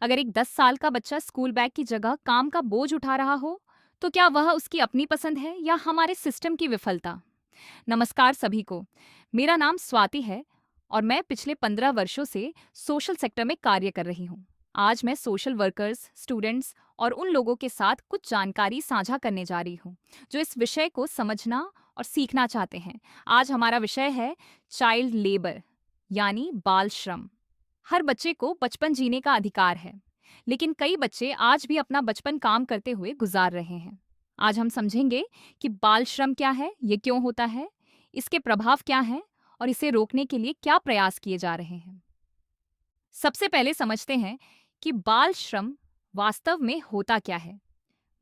अगर एक 10 साल का बच्चा स्कूल बैग की जगह काम का बोझ उठा रहा हो, तो क्या वह उसकी अपनी पसंद है या हमारे सिस्टम की विफलता? नमस्कार सभी को। मेरा नाम स्वाति है और मैं पिछले 15 वर्षों से सोशल सेक्टर में कार्य कर रही हूँ। आज मैं सोशल वर्कर्स, स्टूडेंट्स और उन लोगों के साथ कुछ जानकारी साझा करने जा रही हूँ जो इस विषय को समझना और सीखना चाहते हैं। आज हमारा विषय है चाइल्ड लेबर, यानी बाल श्रम। हर बच्चे को बचपन जीने का अधिकार है, लेकिन कई बच्चे आज भी अपना बचपन काम करते हुए गुजार रहे हैं। आज हम समझेंगे कि बाल श्रम क्या है, ये क्यों होता है, इसके प्रभाव क्या हैं और इसे रोकने के लिए क्या प्रयास किए जा रहे हैं। सबसे पहले समझते हैं कि बाल श्रम वास्तव में होता क्या है।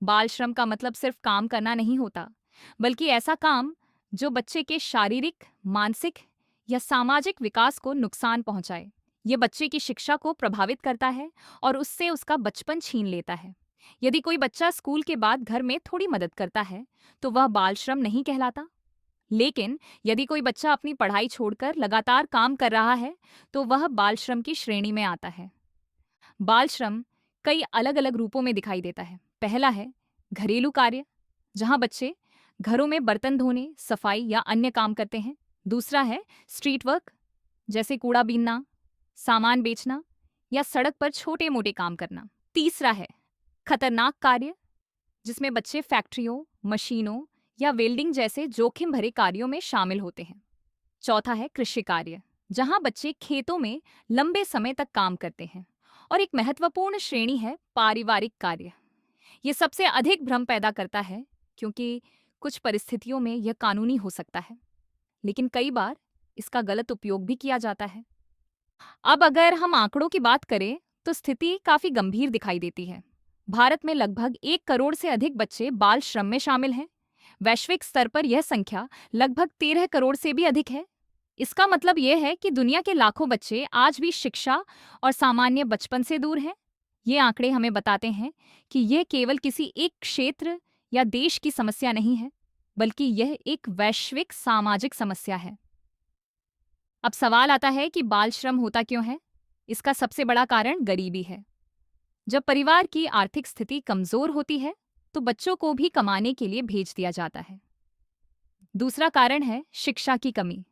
बाल श्रम का मतलब सिर्फ काम करना नहीं होता, बल्कि ऐसा काम जो बच्चे के शारीरिक, मानसिक या सामाजिक विकास को नुकसान पहुंचाए। ये बच्चे की शिक्षा को प्रभावित करता है और उससे उसका बचपन छीन लेता है। यदि कोई बच्चा स्कूल के बाद घर में थोड़ी मदद करता है, तो वह बाल श्रम नहीं कहलाता। लेकिन यदि कोई बच्चा अपनी पढ़ाई छोड़कर लगातार काम कर रहा है, तो वह बाल श्रम की श्रेणी में आता है। बाल श्रम कई अलग अलग रूपों में दिखाई देता है। पहला है घरेलू कार्य, जहां बच्चे घरों में बर्तन धोने, सफाई या अन्य काम करते हैं। दूसरा है स्ट्रीट वर्क, जैसे कूड़ा बीनना, सामान बेचना या सड़क पर छोटे मोटे काम करना। तीसरा है खतरनाक कार्य, जिसमें बच्चे फैक्ट्रियों, मशीनों या वेल्डिंग जैसे जोखिम भरे कार्यों में शामिल होते हैं। चौथा है कृषि कार्य, जहां बच्चे खेतों में लंबे समय तक काम करते हैं। और एक महत्वपूर्ण श्रेणी है पारिवारिक कार्य। ये सबसे अधिक भ्रम पैदा करता है, क्योंकि कुछ परिस्थितियों में यह कानूनी हो सकता है, लेकिन कई बार इसका गलत उपयोग भी किया जाता है। अब अगर हम आंकड़ों की बात करें, तो स्थिति काफी गंभीर दिखाई देती है। भारत में लगभग 1 करोड़ से अधिक बच्चे बाल श्रम में शामिल हैं। वैश्विक स्तर पर यह संख्या लगभग 13 करोड़ से भी अधिक है। इसका मतलब यह है कि दुनिया के लाखों बच्चे आज भी शिक्षा और सामान्य बचपन से दूर हैं। ये आंकड़े हमें बताते हैं कि यह केवल किसी एक क्षेत्र या देश की समस्या नहीं है, बल्कि यह एक वैश्विक सामाजिक समस्या है। अब सवाल आता है कि बाल श्रम होता क्यों है? इसका सबसे बड़ा कारण गरीबी है। जब परिवार की आर्थिक स्थिति कमजोर होती है, तो बच्चों को भी कमाने के लिए भेज दिया जाता है। दूसरा कारण है शिक्षा की कमी।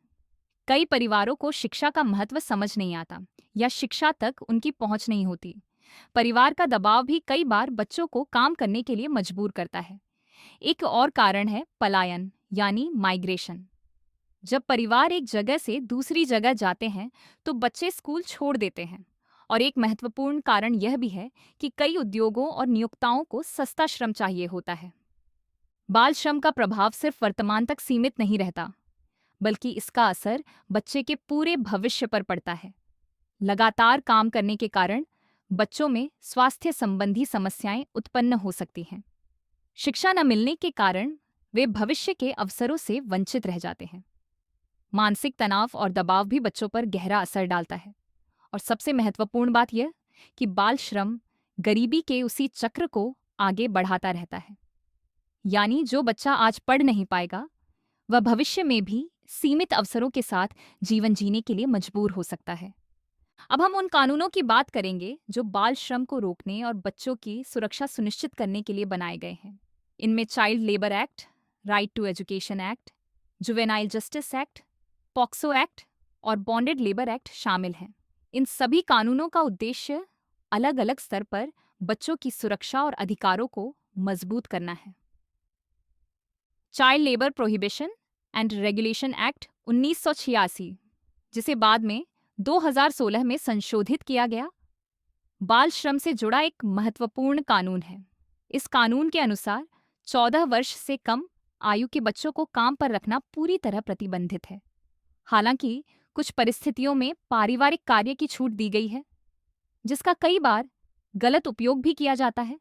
कई परिवारों को शिक्षा का महत्व समझ नहीं आता या शिक्षा तक उनकी पहुंच नहीं होती। परिवार का दबाव भी कई बार बच्चों को काम करने के लिए मजबूर करता है। एक और कारण है पलायन, यानी माइग्रेशन। जब परिवार एक जगह से दूसरी जगह जाते हैं, तो बच्चे स्कूल छोड़ देते हैं। और एक महत्वपूर्ण कारण यह भी है कि कई उद्योगों और नियोक्ताओं को सस्ता श्रम चाहिए होता है। बाल श्रम का प्रभाव सिर्फ वर्तमान तक सीमित नहीं रहता, बल्कि इसका असर बच्चे के पूरे भविष्य पर पड़ता है। लगातार काम करने के कारण बच्चों में स्वास्थ्य संबंधी समस्याएं उत्पन्न हो सकती हैं। शिक्षा न मिलने के कारण वे भविष्य के अवसरों से वंचित रह जाते हैं। मानसिक तनाव और दबाव भी बच्चों पर गहरा असर डालता है। और सबसे महत्वपूर्ण बात यह कि बाल श्रम गरीबी के उसी चक्र को आगे बढ़ाता रहता है। यानी जो बच्चा आज पढ़ नहीं पाएगा, वह भविष्य में भी सीमित अवसरों के साथ जीवन जीने के लिए मजबूर हो सकता है। अब हम उन कानूनों की बात करेंगे जो बाल श्रम को रोकने और बच्चों की सुरक्षा सुनिश्चित करने के लिए बनाए गए हैं। इनमें child labour act, right to education act, juvenile justice act, POCSO act और बॉन्डेड लेबर एक्ट शामिल हैं। इन सभी कानूनों का उद्देश्य अलग अलग स्तर पर बच्चों की सुरक्षा और अधिकारों को मजबूत करना है। Child labour prohibition and regulation act 1986, जिसे बाद में 2016 में संशोधित किया गया, बाल श्रम से जुड़ा एक महत्वपूर्ण कानून है। इस कानून के अनुसार 14 वर्ष से कम आयु के बच्चों को काम पर रखना पूरी तरह प्रतिबंधित है। हालांकि कुछ परिस्थितियों में पारिवारिक कार्य की छूट दी गई है, जिसका कई बार गलत उपयोग भी किया जाता है।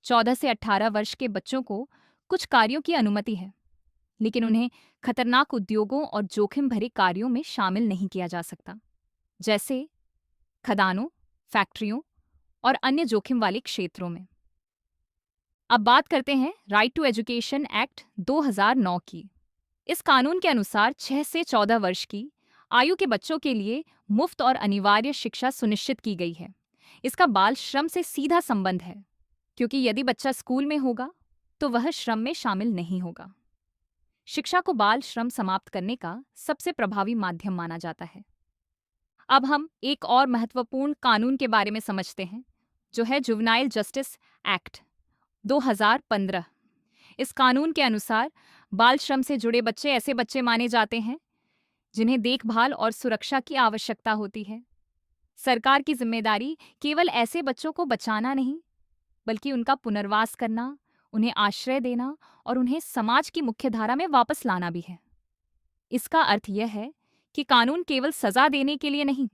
14 से 18 वर्ष के बच्चों को कुछ कार्यों की अनुमति है, लेकिन उन्हें खतरनाक उद्योगों और जोखिम भरे कार्यों में शामिल नहीं किया जा सकता, जैसे खदानों, फैक्ट्रियों और अन्य जोखिम वाले क्षेत्रों में। अब बात करते हैं राइट टू एजुकेशन एक्ट 2009 की। इस कानून के अनुसार 6 से 14 वर्ष की आयु के बच्चों के लिए मुफ्त और अनिवार्य शिक्षा सुनिश्चित की गई है। इसका बाल श्रम से सीधा संबंध है, क्योंकि यदि बच्चा स्कूल में होगा तो वह श्रम में शामिल नहीं होगा। शिक्षा को बाल श्रम समाप्त करने का सबसे प्रभावी माध्यम माना जाता है। अब हम एक और महत्वपूर्ण कानून के बारे में समझते हैं, जो है जुवेनाइल जस्टिस एक्ट 2015। इस कानून के अनुसार बाल श्रम से जुड़े बच्चे ऐसे बच्चे माने जाते हैं जिन्हें देखभाल और सुरक्षा की आवश्यकता होती है। सरकार की जिम्मेदारी केवल ऐसे बच्चों को बचाना नहीं, बल्कि उनका पुनर्वास करना, उन्हें आश्रय देना और उन्हें समाज की मुख्यधारा में वापस लाना भी है। इसका अर्थ यह है कि कानून केवल सजा देने के लिए नहीं,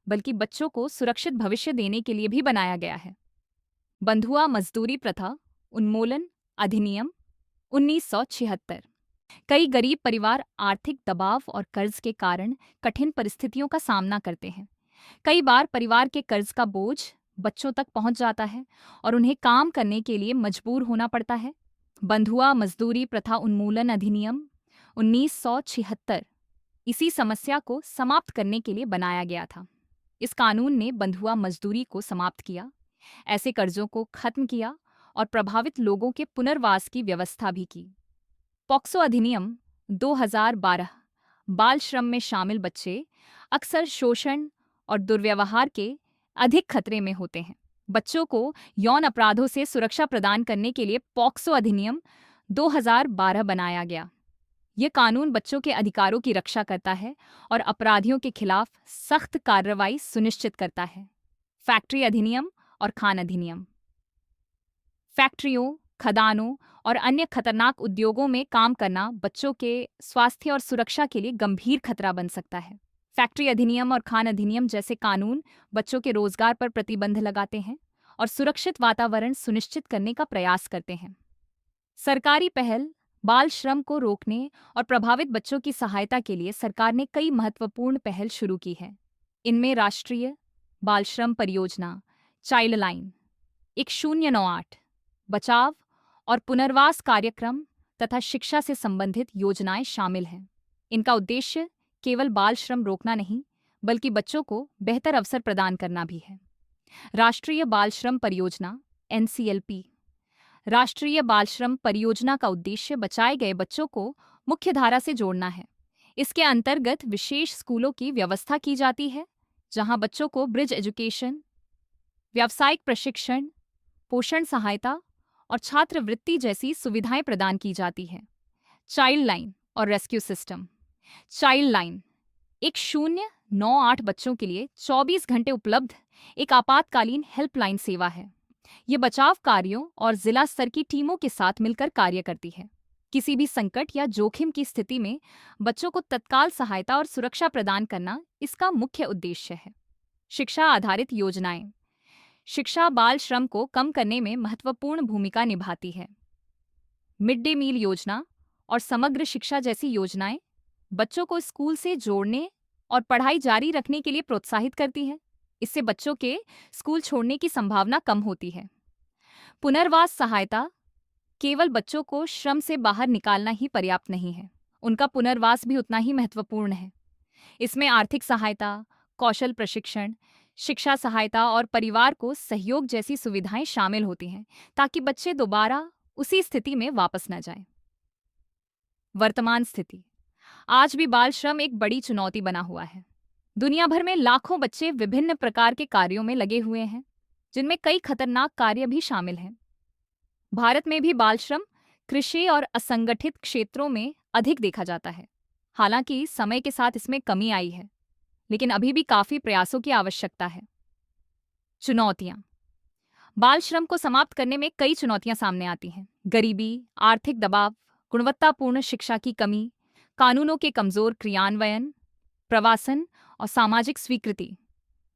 बल्कि बच्चों को सुरक्षित भविष्य देने के लिए भी बनाया गया है। बंधुआ मजदूरी प्रथा उन्मूलन अधिनियम 1976। कई गरीब परिवार आर्थिक दबाव और कर्ज के कारण कठिन परिस्थितियों का सामना करते हैं। कई बार परिवार के कर्ज का बोझ बच्चों तक पहुंच जाता है और उन्हें काम करने के लिए मजबूर होना पड़ता है। बंधुआ मजदूरी प्रथा उन्मूलन अधिनियम 1976 इसी समस्या को समाप्त करने के लिए बनाया गया था। इस कानून ने बंधुआ मजदूरी को समाप्त किया, ऐसे कर्जों को खत्म किया और प्रभावित लोगों के पुनर्वास की व्यवस्था भी की। पॉक्सो अधिनियम 2012 बाल श्रम में शामिल बच्चे अक्सर शोषण और दुर्व्यवहार के अधिक खतरे में होते हैं। बच्चों को यौन अपराधों से सुरक्षा प्रदान करने के लिए पॉक्सो अधिनियम 2012 बनाया गया। यह कानून बच्चों के अधिकारों की रक्षा करता है और अपराधियों के खिलाफ सख्त कार्रवाई सुनिश्चित करता है। फैक्ट्री अधिनियम और खान अधिनियम फैक्ट्रियों, खदानों और अन्य खतरनाक उद्योगों में काम करना बच्चों के स्वास्थ्य और सुरक्षा के लिए गंभीर खतरा बन सकता है। फैक्ट्री अधिनियम और खान अधिनियम जैसे कानून बच्चों के रोजगार पर प्रतिबंध लगाते हैं और सुरक्षित वातावरण सुनिश्चित करने का प्रयास करते हैं। सरकारी पहल बाल श्रम को रोकने और प्रभावित बच्चों की सहायता के लिए सरकार ने कई महत्वपूर्ण पहल शुरू की है। इनमें राष्ट्रीय बाल श्रम परियोजना चाइल्ड लाइन 1098 बचाव और पुनर्वास कार्यक्रम तथा शिक्षा से संबंधित योजनाएं शामिल हैं। इनका उद्देश्य केवल बाल श्रम रोकना नहीं, बल्कि बच्चों को बेहतर अवसर प्रदान करना भी है। राष्ट्रीय बाल श्रम परियोजना NCLP राष्ट्रीय बाल श्रम परियोजना का उद्देश्य बचाए गए बच्चों को मुख्यधारा से जोड़ना है। इसके अंतर्गत विशेष स्कूलों की व्यवस्था की जाती है, जहां बच्चों को ब्रिज एजुकेशन, व्यावसायिक प्रशिक्षण, पोषण सहायता और छात्रवृत्ति जैसी सुविधाएं प्रदान की जाती है। चाइल्ड लाइन और रेस्क्यू सिस्टम चाइल्ड लाइन 1098 बच्चों के लिए 24 घंटे उपलब्ध एक आपातकालीन हेल्पलाइन सेवा है। ये बचाव कार्यों और जिला स्तर की टीमों के साथ मिलकर कार्य करती है। किसी भी संकट या जोखिम की स्थिति में बच्चों को तत्काल सहायता और सुरक्षा प्रदान करना इसका मुख्य उद्देश्य है। शिक्षा आधारित योजनाएं शिक्षा बाल श्रम को कम करने में महत्वपूर्ण भूमिका निभाती है। मिड डे मील योजना और समग्र शिक्षा जैसी योजनाएं बच्चों को स्कूल से जोड़ने और पढ़ाई जारी रखने के लिए प्रोत्साहित करती हैं। इससे बच्चों के स्कूल छोड़ने की संभावना कम होती है। पुनर्वास सहायता केवल बच्चों को श्रम से बाहर निकालना ही पर्याप्त नहीं है, उनका पुनर्वास भी उतना ही महत्वपूर्ण है। इसमें आर्थिक सहायता, कौशल प्रशिक्षण, शिक्षा सहायता और परिवार को सहयोग जैसी सुविधाएं शामिल होती हैं, ताकि बच्चे दोबारा उसी स्थिति में वापस न जाएं। वर्तमान स्थिति आज भी बाल श्रम एक बड़ी चुनौती बना हुआ है। दुनिया भर में लाखों बच्चे विभिन्न प्रकार के कार्यों में लगे हुए हैं, जिनमें कई खतरनाक कार्य भी शामिल हैं। भारत में भी बाल श्रम कृषि और असंगठित क्षेत्रों में अधिक देखा जाता है। हालांकि समय के साथ इसमें कमी आई है, लेकिन अभी भी काफी प्रयासों की आवश्यकता है। चुनौतियां बाल श्रम को समाप्त करने में कई चुनौतियां सामने आती हैं। गरीबी, आर्थिक दबाव, गुणवत्तापूर्ण शिक्षा की कमी, कानूनों के कमजोर क्रियान्वयन, प्रवासन और सामाजिक स्वीकृति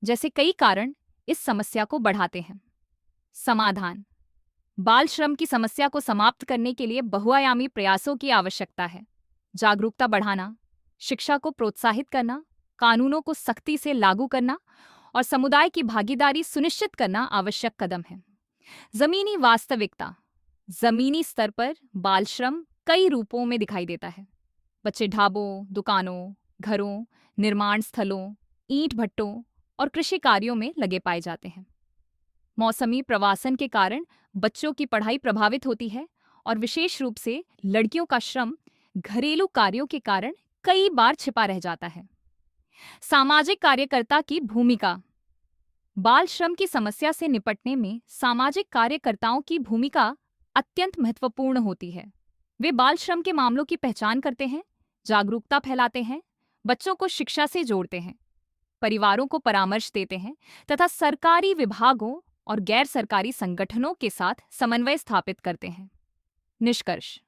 जैसे कई कारण इस समस्या को बढ़ाते हैं। समाधान बाल श्रम की समस्या को समाप्त करने के लिए बहुआयामी प्रयासों की आवश्यकता है। जागरूकता बढ़ाना, शिक्षा को प्रोत्साहित करना, कानूनों को सख्ती से लागू करना और समुदाय की भागीदारी सुनिश्चित करना आवश्यक कदम है। जमीनी वास्तविकता जमीनी स्तर पर बाल श्रम कई रूपों में दिखाई देता है। बच्चे ढाबों, दुकानों, घरों, निर्माण स्थलों, ईंट भट्टों और कृषि कार्यों में लगे पाए जाते हैं। मौसमी प्रवासन के कारण बच्चों की पढ़ाई प्रभावित होती है और विशेष रूप से लड़कियों का श्रम घरेलू कार्यों के कारण कई बार छिपा रह जाता है। सामाजिक कार्यकर्ता की भूमिका। बाल श्रम की समस्या से निपटने में सामाजिक कार्यकर्ताओं की भूमिका अत्यंत महत्वपूर्ण होती है। वे बाल श्रम के मामलों की पहचान करते हैं, जागरूकता फैलाते हैं, बच्चों को शिक्षा से जोड़ते हैं, परिवारों को परामर्श देते हैं तथा सरकारी विभागों और गैर सरकारी संगठनों के साथ समन्वय स्थापित करते हैं। निष्कर्ष।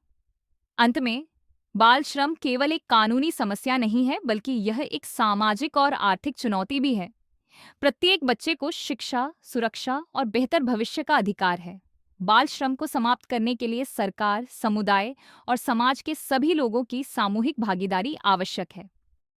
अंत में, बाल श्रम केवल एक कानूनी समस्या नहीं है, बल्कि यह एक सामाजिक और आर्थिक चुनौती भी है। प्रत्येक बच्चे को शिक्षा, सुरक्षा और बेहतर भविष्य का अधिकार है। बाल श्रम को समाप्त करने के लिए सरकार, समुदाय और समाज के सभी लोगों की सामूहिक भागीदारी आवश्यक है।